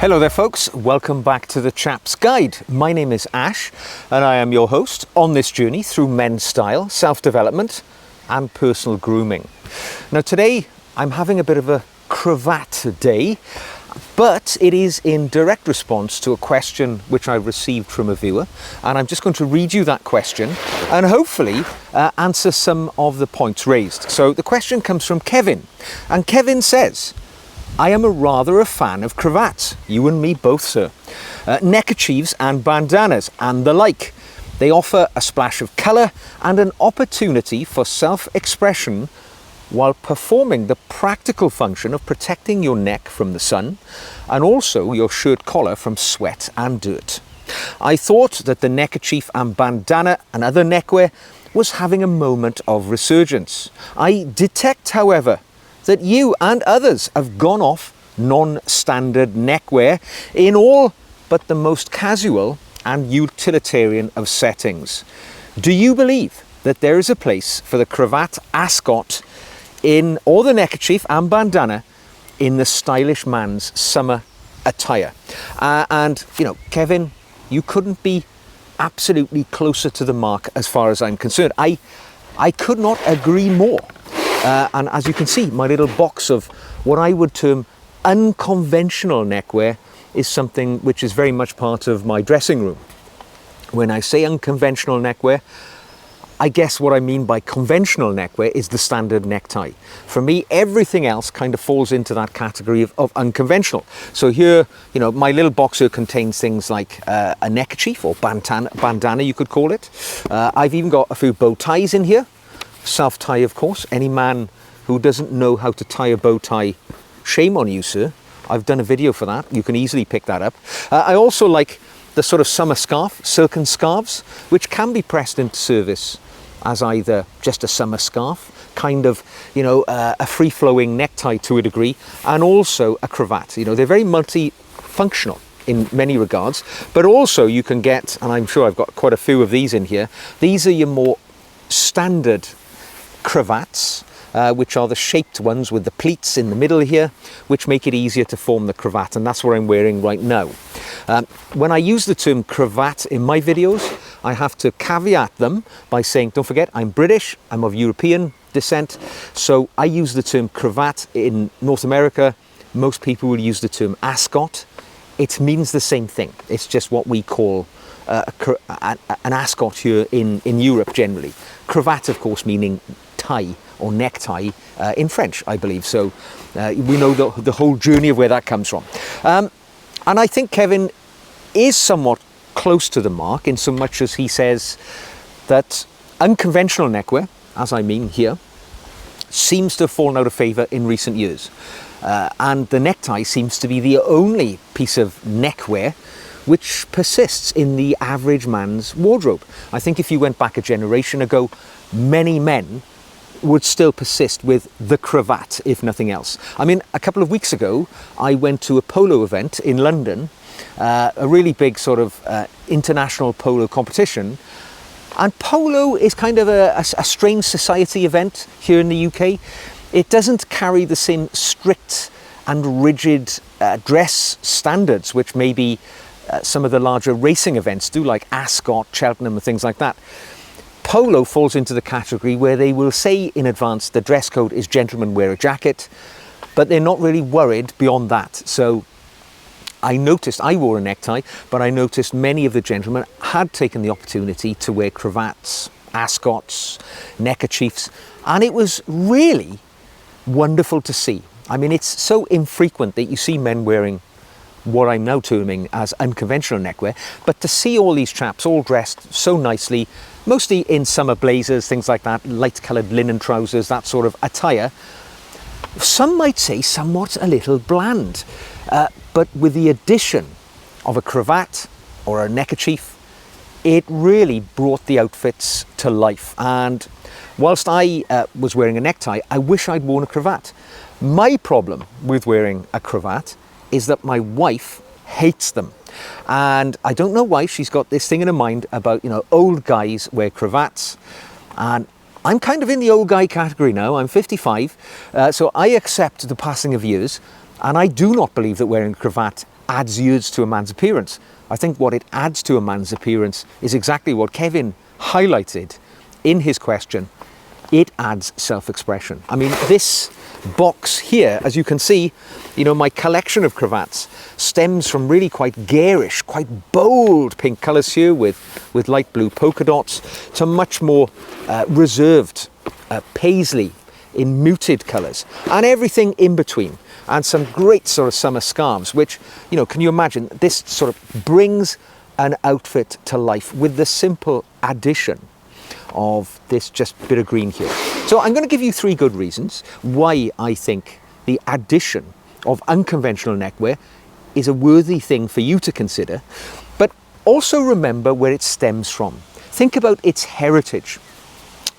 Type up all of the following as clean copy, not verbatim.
Hello there folks, welcome back to the Chap's Guide. My name is Ash and I am your host on this journey through men's style, self-development and personal grooming. Now today I'm having a bit of a cravat day, but it is in direct response to a question which I received from a viewer, and I'm just going to read you that question and hopefully answer some of the points raised. So the question comes from Kevin, and Kevin says, I am rather a fan of cravats, you and me both, sir. Neckerchiefs and bandanas and the like. They offer a splash of colour and an opportunity for self-expression while performing the practical function of protecting your neck from the sun and also your shirt collar from sweat and dirt. I thought that the neckerchief and bandana and other neckwear was having a moment of resurgence. I detect, however, that you and others have gone off non-standard neckwear in all but the most casual and utilitarian of settings. Do you believe that there is a place for the cravat Ascot or the neckerchief and bandana in the stylish man's summer attire? And you know, Kevin, you couldn't be absolutely closer to the mark as far as I'm concerned. I could not agree more. And as you can see, my little box of what I would term unconventional neckwear is something which is very much part of my dressing room. When I say unconventional neckwear, I guess what I mean by conventional neckwear is the standard necktie. For me, everything else kind of falls into that category of unconventional. So here, you know, my little box here contains things like a neckerchief or bandana, you could call it. I've even got a few bow ties in here. Self-tie, of course. Any man who doesn't know how to tie a bow tie, shame on you, sir. I've done a video for that. You can easily pick that up. I also like the sort of summer scarf, silken scarves, which can be pressed into service as either just a summer scarf, kind of, you know, a free-flowing necktie to a degree, and also a cravat. You know, they're very multi-functional in many regards, but also you can get, and I'm sure I've got quite a few of these in here, these are your more standard cravats, which are the shaped ones with the pleats in the middle here, which make it easier to form the cravat, and that's what I'm wearing right now. When I use the term cravat in my videos, I have to caveat them by saying, don't forget, I'm British, I'm of European descent, so I use the term cravat. In North America, most people will use the term ascot. It means the same thing. It's just what we call an ascot here in Europe generally. Cravat, of course, meaning tie or necktie in French, I believe. So we know the whole journey of where that comes from. And I think Kevin is somewhat close to the mark in so much as he says that unconventional neckwear, as I mean here, seems to have fallen out of favour in recent years. And the necktie seems to be the only piece of neckwear which persists in the average man's wardrobe. I think if you went back a generation ago, many men would still persist with the cravat, if nothing else. I mean, a couple of weeks ago, I went to a polo event in London, a really big sort of international polo competition. And polo is kind of a strange society event here in the UK. It doesn't carry the same strict and rigid dress standards, which maybe some of the larger racing events do, like Ascot, Cheltenham and things like that. Polo falls into the category where they will say in advance the dress code is gentlemen wear a jacket, but they're not really worried beyond that. So I noticed, I wore a necktie, but I noticed many of the gentlemen had taken the opportunity to wear cravats, ascots, neckerchiefs, and it was really wonderful to see. I mean, it's so infrequent that you see men wearing what I'm now terming as unconventional neckwear, but to see all these chaps all dressed so nicely, mostly in summer blazers, things like that, light coloured linen trousers, that sort of attire, some might say somewhat a little bland, but with the addition of a cravat or a neckerchief, it really brought the outfits to life. And whilst I was wearing a necktie, I wish I'd worn a cravat. My problem with wearing a cravat is that my wife hates them. And I don't know why. She's got this thing in her mind about, you know, old guys wear cravats. And I'm kind of in the old guy category now. I'm 55. So I accept the passing of years. And I do not believe that wearing a cravat adds years to a man's appearance. I think what it adds to a man's appearance is exactly what Kevin highlighted in his question. It adds self-expression. I mean, this box here, as you can see, my collection of cravats stems from really quite garish, quite bold pink colours here with light blue polka dots to much more reserved paisley in muted colours, and everything in between, and some great sort of summer scarves, which, can you imagine, this sort of brings an outfit to life with the simple addition of this just bit of green here. So I'm going to give you 3 good reasons why I think the addition of unconventional neckwear is a worthy thing for you to consider, but also remember where it stems from. Think about its heritage.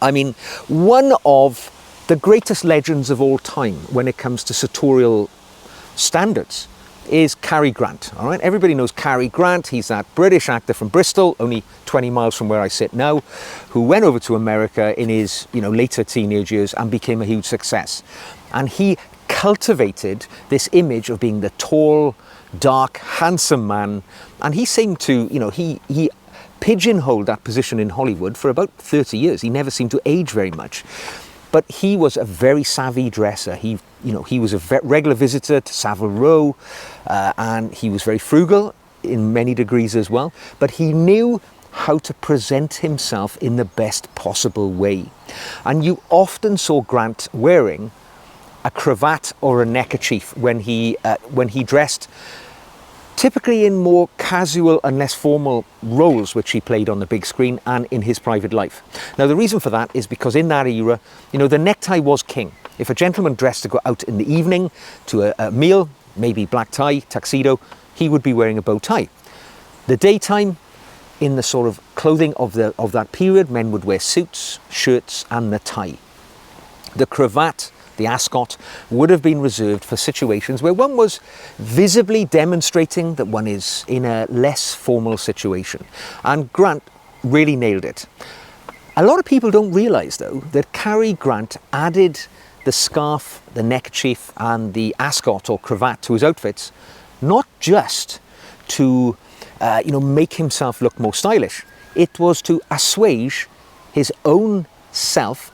I mean, one of the greatest legends of all time when it comes to sartorial standards is Carrie Grant. All right, everybody knows Carrie Grant. He's that British actor from Bristol, only 20 miles from where I sit now, who went over to America in his later teenage years and became a huge success. And he cultivated this image of being the tall, dark, handsome man, and he seemed to, he pigeonholed that position in Hollywood for about 30 years. He never seemed to age very much. But he was a very savvy dresser. He was a regular visitor to Savile Row, and he was very frugal in many degrees as well. But he knew how to present himself in the best possible way. And you often saw Grant wearing a cravat or a neckerchief when he dressed, typically in more casual and less formal roles which he played on the big screen and in his private life. Now, the reason for that is because in that era, the necktie was king. If a gentleman dressed to go out in the evening to a meal, maybe black tie, tuxedo, he would be wearing a bow tie. The daytime, in the sort of clothing of that period, men would wear suits, shirts, and the tie. The cravat, the Ascot, would have been reserved for situations where one was visibly demonstrating that one is in a less formal situation. And Grant really nailed it. A lot of people don't realise, though, that Carrie Grant added the scarf, the neckerchief, and the ascot or cravat to his outfits, not just to make himself look more stylish. It was to assuage his own sense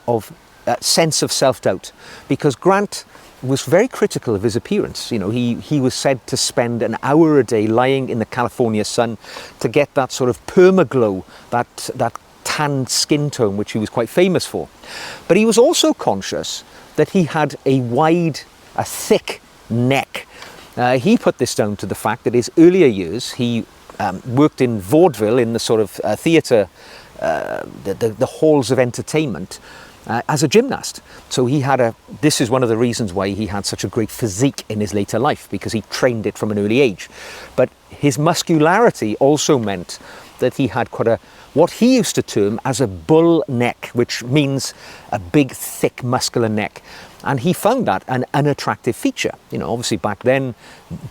of self-doubt, because Grant was very critical of his appearance. He was said to spend an hour a day lying in the California sun to get that sort of permaglow, that tanned skin tone which he was quite famous for. But he was also conscious that he had a thick neck. He put this down to the fact that his earlier years, he worked in vaudeville, in the sort of theatre, the halls of entertainment, as a gymnast. So this is one of the reasons why he had such a great physique in his later life, because he trained it from an early age. But his muscularity also meant that he had what he used to term as a bull neck, which means a big, thick, muscular neck. And he found that an unattractive feature. Obviously back then,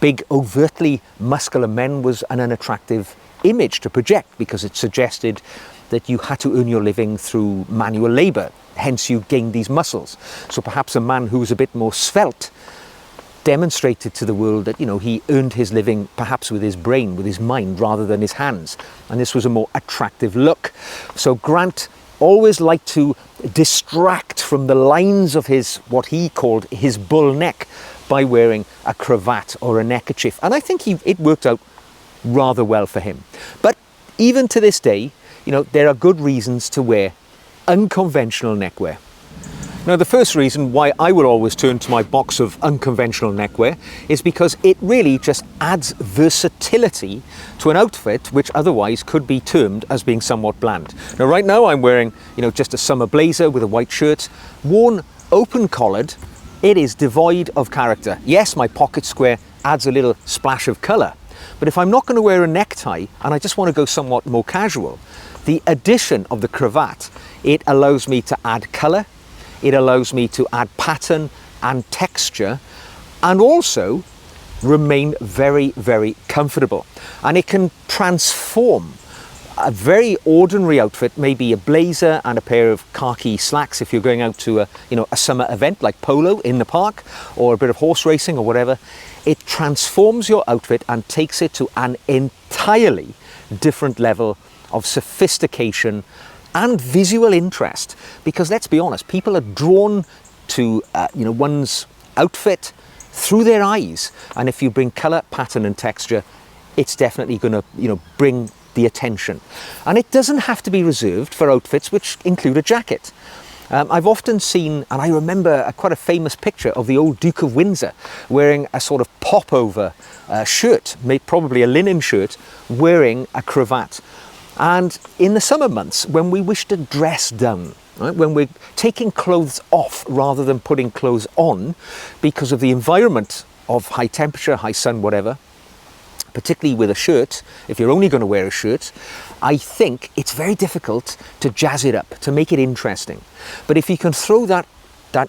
big, overtly muscular men was an unattractive image to project, because it suggested that you had to earn your living through manual labour. Hence you gained these muscles. So perhaps a man who was a bit more svelte demonstrated to the world that, he earned his living perhaps with his brain, with his mind, rather than his hands. And this was a more attractive look. So Grant always liked to distract from the lines of what he called his bull neck by wearing a cravat or a neckerchief. And I think it worked out rather well for him. But even to this day, there are good reasons to wear unconventional neckwear. Now, the first reason why I will always turn to my box of unconventional neckwear is because it really just adds versatility to an outfit which otherwise could be termed as being somewhat bland. Now, right now I'm wearing, just a summer blazer with a white shirt, worn open collared. It is devoid of character. Yes, my pocket square adds a little splash of colour, but if I'm not going to wear a necktie and I just want to go somewhat more casual, the addition of the cravat, it allows me to add colour, it allows me to add pattern and texture, and also remain very, very comfortable. And it can transform a very ordinary outfit, maybe a blazer and a pair of khaki slacks if you're going out to a summer event like polo in the park or a bit of horse racing or whatever, it transforms your outfit and takes it to an entirely different level of sophistication and visual interest. Because let's be honest, people are drawn to one's outfit through their eyes, and if you bring colour, pattern and texture, it's definitely going to bring the attention. And it doesn't have to be reserved for outfits which include a jacket. I've often seen, and I remember quite a famous picture of the old Duke of Windsor wearing a sort of pop-over shirt, probably a linen shirt, wearing a cravat. And in the summer months, when we wish to dress down, right, when we're taking clothes off rather than putting clothes on because of the environment of high temperature, high sun, whatever, particularly with a shirt, if you're only going to wear a shirt, I think it's very difficult to jazz it up, to make it interesting. But if you can throw that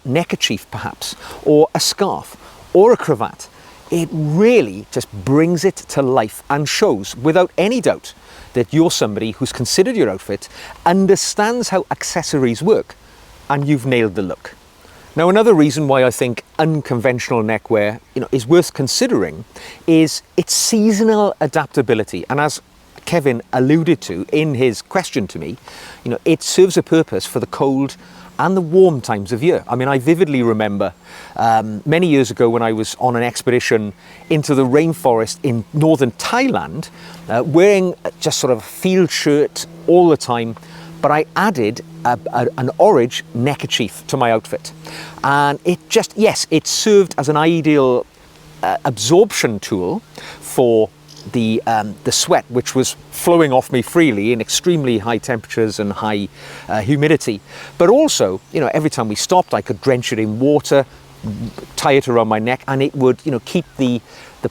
neckerchief perhaps, or a scarf, or a cravat, it really just brings it to life and shows without any doubt that you're somebody who's considered your outfit, understands how accessories work, and you've nailed the look. Now, another reason why I think unconventional neckwear, is worth considering is its seasonal adaptability. And as Kevin alluded to in his question to me, it serves a purpose for the cold and the warm times of year. I mean, I vividly remember many years ago when I was on an expedition into the rainforest in northern Thailand, wearing just sort of a field shirt all the time, but I added an orange neckerchief to my outfit. And it served as an ideal absorption tool for the sweat, which was flowing off me freely in extremely high temperatures and high humidity. But also, every time we stopped, I could drench it in water, tie it around my neck, and it would, keep the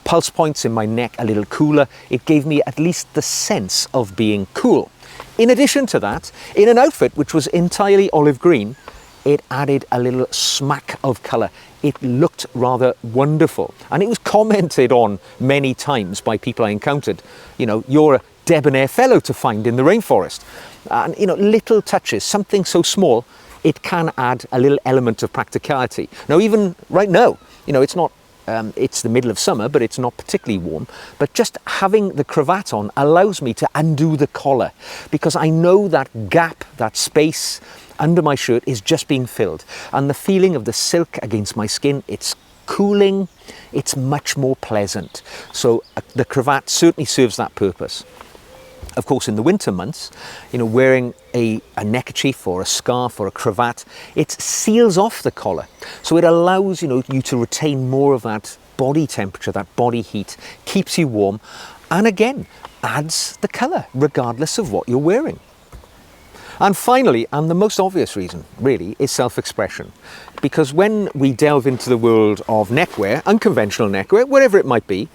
pulse points in my neck a little cooler. It gave me at least the sense of being cool. In addition to that, in an outfit which was entirely olive green, it added a little smack of colour. It looked rather wonderful. And it was commented on many times by people I encountered. You're a debonair fellow to find in the rainforest. And, little touches, something so small, it can add a little element of practicality. Now, even right now, it's not, it's the middle of summer, but it's not particularly warm. But just having the cravat on allows me to undo the collar, because I know that gap, that space under my shirt is just being filled. And the feeling of the silk against my skin, it's cooling, it's much more pleasant. So the cravat certainly serves that purpose. Of course, in the winter months, wearing a neckerchief or a scarf or a cravat, it seals off the collar. So it allows, you to retain more of that body temperature, that body heat, keeps you warm, and again, adds the colour, regardless of what you're wearing. And finally, and the most obvious reason, really, is self-expression. Because when we delve into the world of neckwear, unconventional neckwear, whatever it might be,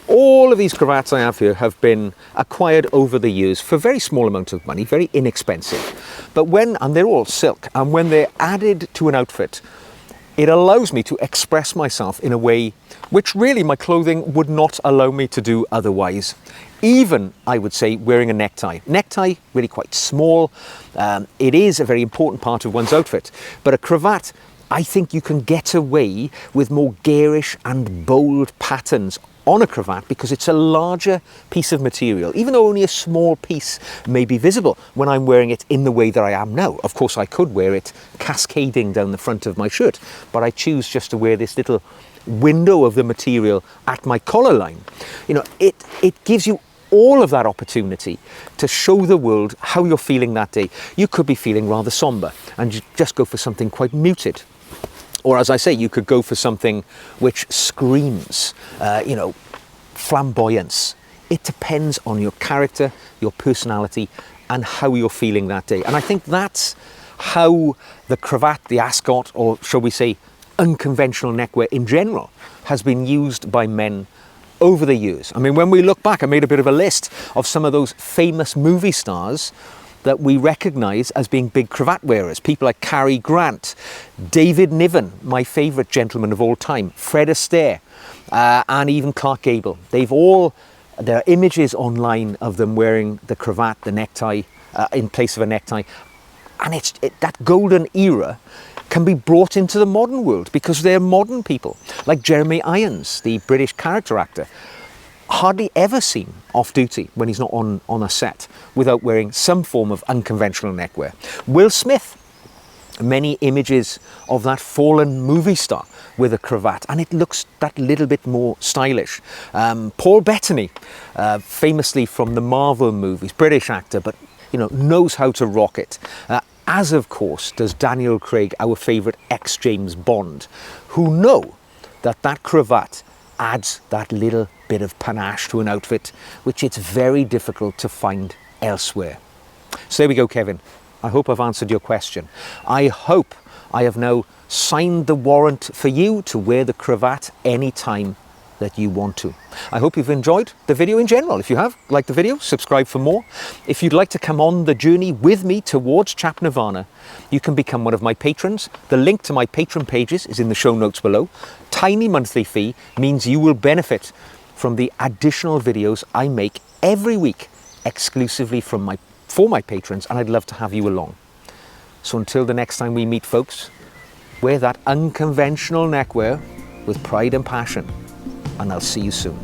all of these cravats I have here have been acquired over the years for very small amounts of money, very inexpensive. But and they're all silk, and when they're added to an outfit, it allows me to express myself in a way which really my clothing would not allow me to do otherwise. Even, I would say, wearing a necktie. Necktie, really quite small. It is a very important part of one's outfit. But a cravat, I think you can get away with more garish and bold patterns on a cravat because it's a larger piece of material, even though only a small piece may be visible when I'm wearing it in the way that I am now. Of course, I could wear it cascading down the front of my shirt, but I choose just to wear this little window of the material at my collar line. It gives you all of that opportunity to show the world how you're feeling that day. You could be feeling rather somber and you just go for something quite muted. Or as I say, you could go for something which screams, flamboyance. It depends on your character, your personality, and how you're feeling that day. And I think that's how the cravat, the Ascot, or shall we say, unconventional neckwear in general, has been used by men over the years. I mean, when we look back, I made a bit of a list of some of those famous movie stars that we recognise as being big cravat wearers. People like Carrie Grant, David Niven, my favourite gentleman of all time, Fred Astaire, and even Clark Gable. They've all There are images online of them wearing the cravat, the necktie, in place of a necktie. And that golden era can be brought into the modern world because they're modern people. Like Jeremy Irons, the British character actor, hardly ever seen off duty when he's not on a set without wearing some form of unconventional neckwear. Will Smith, many images of that fallen movie star with a cravat, and it looks that little bit more stylish. Paul Bettany, famously from the Marvel movies, British actor, but knows how to rock it. As of course does Daniel Craig, our favourite ex-James Bond, who know that cravat adds that little bit of panache to an outfit, which it's very difficult to find elsewhere. So there we go, Kevin. I hope I've answered your question. I hope I have now signed the warrant for you to wear the cravat anytime that you want to. I hope you've enjoyed the video in general. If you have, like the video, subscribe for more. If you'd like to come on the journey with me towards Chap Nirvana, you can become one of my patrons. The link to my patron pages is in the show notes below. Tiny monthly fee means you will benefit from the additional videos I make every week exclusively for my patrons, and I'd love to have you along. So until the next time we meet, folks, wear that unconventional neckwear with pride and passion, and I'll see you soon.